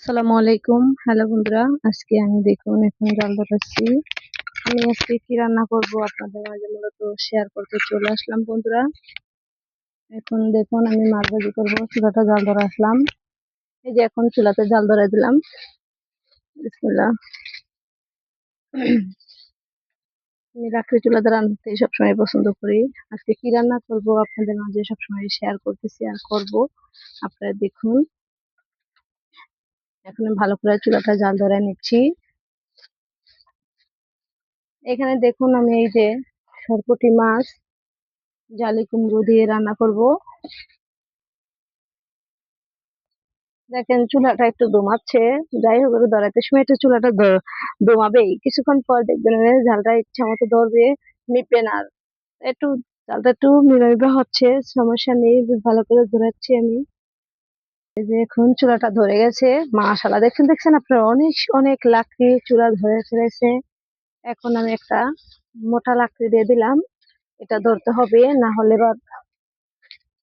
আসসালামু আলাইকুম। হ্যালো বন্ধুরা, আজকে আমি দেখুন এখন জাল ধরাচ্ছি। আমি আজকে কি রান্না করব আপনাদের মাঝে মূলত শেয়ার করতে চলে আসলাম বন্ধুরা। এখন দেখুন আমি মাছ ভাজি করবো, চুলাটা জাল ধরে আসলাম। এই যে এখন চুলাতে জাল ধরে দিলাম। বিসমিল্লাহ। আমি লাকড়ি চুলাতে রান্নাতে সবসময় পছন্দ করি। আজকে কি রান্না করব আপনাদের মাঝে সবসময় শেয়ার করতেছি আর করব। আপনারা দেখুন, এখন আমি ভালো করে চুলাটা জাল ধরে নিচ্ছি। এখানে দেখুন আমি এই যে সরপুঁটি মাছ জালি কুমড়ো দিয়ে রান্না করব। দেখেন চুলাটা একটু দমাচ্ছে, যাই হোক ধরাতে সময় একটু চুলাটা দমাবেই, কিছুক্ষণ পর দেখবেন ঝালটা ইচ্ছা মতো ধরবে, নিবে না আর। একটু জালটা একটু মিলামিলা হচ্ছে, সমস্যা নেই, বেশ ভালো করে ধরাচ্ছি আমি। এই যে এখন চুলাটা ধরে গেছে, মাশাআল্লাহ দেখছেন আপনারা, অনেক অনেক লাকড়ি চুলা ধরে ফেলেছে। এখন আমি একটা মোটা লাকড়ি দিয়ে দিলাম, এটা ধরতে হবে, না হলে বা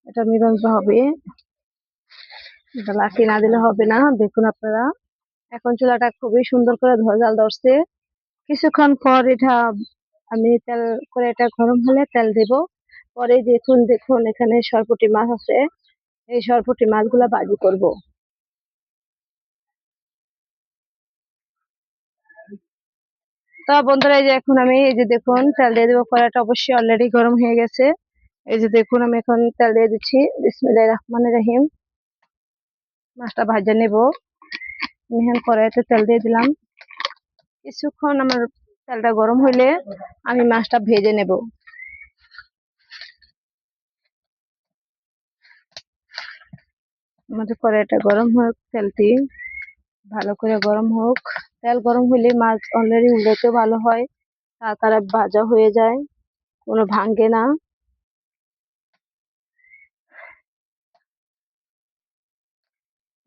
এটা মিলামিলা হবে, এটা লাকড়ি না দিলে হবে না। দেখুন আপনারা, এখন চুলাটা খুবই সুন্দর করে জাল ধরছে। কিছুক্ষণ পর এটা আমি তেল করে, এটা গরম হলে তেল দেব। পরে দেখুন দেখুন এখানে সরপুঁটি মাছ আছে, এই সরপুঁটি মাছগুলা ভাজি করব। তো বন্ধুরা, এই যে এখন আমি এই যে দেখুন তেল দিয়ে দেবো, কড়াইটা অবশ্যই অলরেডি গরম হয়ে গেছে। এই যে দেখুন আমি এখন তেল দিয়ে দিচ্ছি। বিসমিল্লাহির রহমানির রহিম। মাছটা ভাজে নেব। আমি এখন কড়াইতে তেল দিয়ে দিলাম। কিছুক্ষণ আমার তেলটা গরম হইলে আমি মাছটা ভেজে নেব। আমাদের কড়াইটা গরম হোক, তেলটি ভালো করে গরম হোক। তেল গরম হলে মাছ অলরেডি উল্টাতেও ভালো হয়, তাড়াতাড়ি ভাজা হয়ে যায়, কোনো ভাঙ্গে না।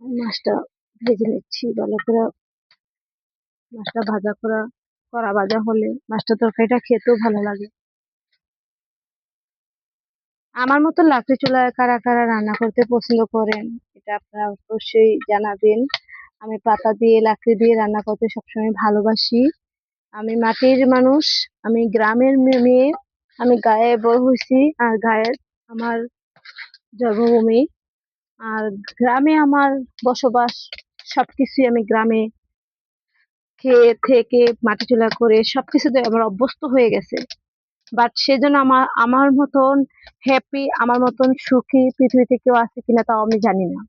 মাছটা ভেজে নিচ্ছি ভালো করে। মাছটা ভাজা করা কড়া ভাজা হলে মাছটা তরকারিটা খেতেও ভালো লাগে। আমার মতো লাকড়ি চুলায় কারা কারা রান্না করতে পছন্দ করেন, এটা আপনারা অবশ্যই জানাবেন। আমি পাতা দিয়ে লাকড়ি দিয়ে রান্না করতে সবসময় ভালোবাসি। আমি মাটির মানুষ, আমি গ্রামের মেয়ে। আমি গায়ে বড় হয়েছি, আর গায়ে আমার জন্মভূমি, আর গ্রামে আমার বসবাস। সবকিছুই আমি গ্রামে খেয়ে থেকে মাটি চুলা করে সবকিছুতে আমার অভ্যস্ত হয়ে গেছে। বাট সেজন্য আমার আমার মতন হ্যাপি, আমার মতন সুখী পৃথিবীতে কেউ আছে কিনা তাও আমি জানি না।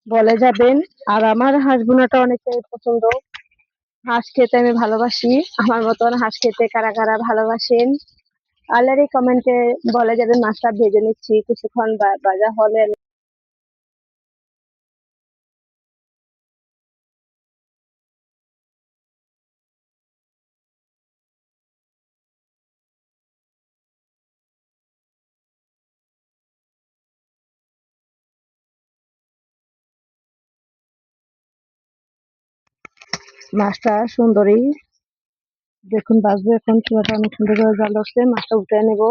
বলে যাবেন। আর আমার হাঁস বোনাটা অনেকটাই পছন্দ। হাঁস খেতে আমি ভালোবাসি। আমার মতন হাঁস খেতে কারা কারা ভালোবাসেন অলরেডি কমেন্টে বলে যাবেন। মাছটা ভেজে নিচ্ছি, কিছুক্ষণ ভাজা হলে মাছটা সুন্দরী দেখুন বাজবে এখন, চুলাটা অনেক সুন্দর করে জাল হচ্ছে, মাছটা উঠে নেব।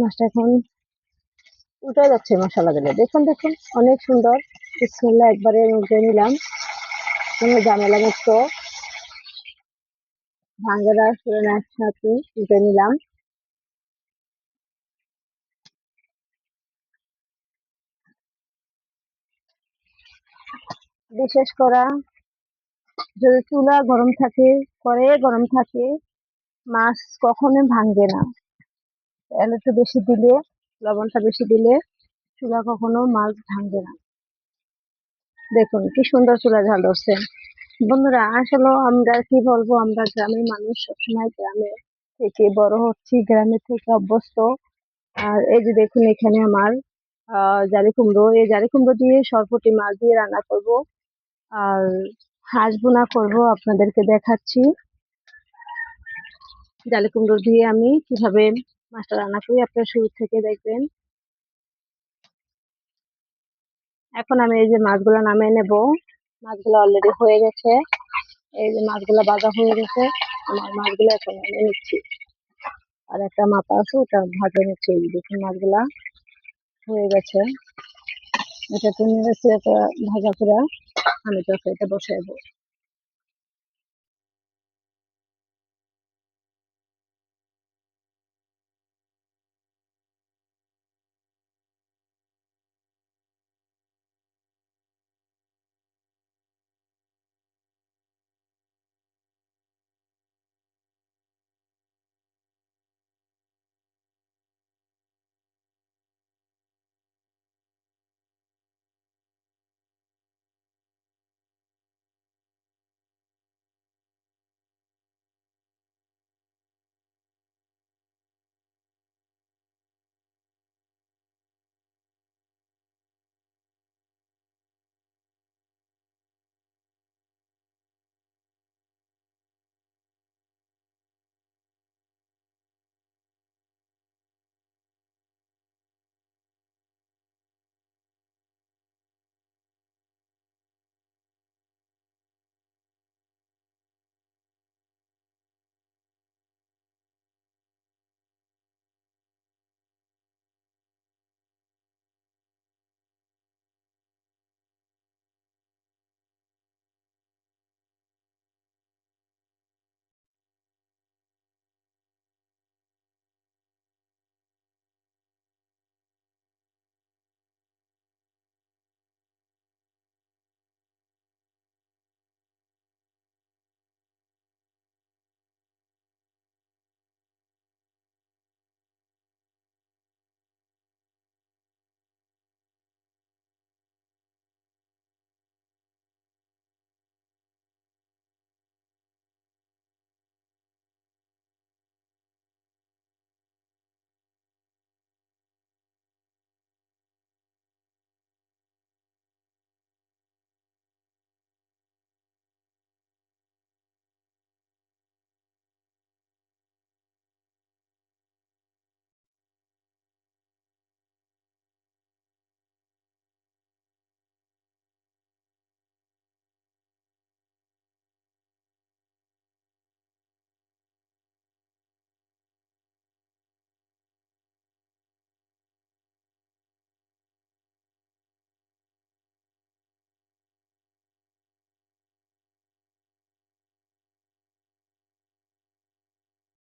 মাছটা এখন উঠে যাচ্ছে মশলা দিলে, দেখুন দেখুন অনেক সুন্দর। বিসমিল্লাহ একবারে আমি উঠে নিলাম, কোনো ঝামেলা মুক্ত, ভাঙ্গেরা সুরে একসাথে উঠে নিলাম। বিশেষ করা যদি চুলা গরম থাকে, কড়াইয়ে গরম থাকে, মাছ কখনো ভাঙবে না। তেল একটু বেশি দিলে, লবণটা বেশি দিলে চুলা কখনো মাছ ভাঙবে না। দেখুন কি সুন্দর চুলা ঝাল ধরছে। বন্ধুরা আসলে আমরা কি বলবো, আমরা গ্রামের মানুষ, সবসময় গ্রামে থেকে বড় হচ্ছি, গ্রামে থেকে অভ্যস্ত। আর এই যে দেখুন এখানে আমার জালি কুমড়ো, এই জালি কুমড়ো দিয়ে সরপুঁটি মাছ দিয়ে রান্না করব, আর হাঁস বোনা করব, আপনাদেরকে দেখাচ্ছি। জালি কুমড়ো দিয়ে আমি কিভাবে মাছটা রান্না করি, আপনারা শুরু থেকে দেখবেন। এখন আমি এই যে মাছগুলো নামিয়ে নেব। মাছগুলো অলরেডি হয়ে গেছে, এই যে মাছগুলো ভাজা হয়ে গেছে। আমার মাছগুলো এখন নামিয়ে নিচ্ছি, আর একটা মাথা আছে ওটা ভাজা নিচ্ছি। এই যে দেখুন মাছগুলা হয়ে গেছে, এটা তো নিয়ে গেছে, এটা ভাজা করে আমি তো এটা বসাবো।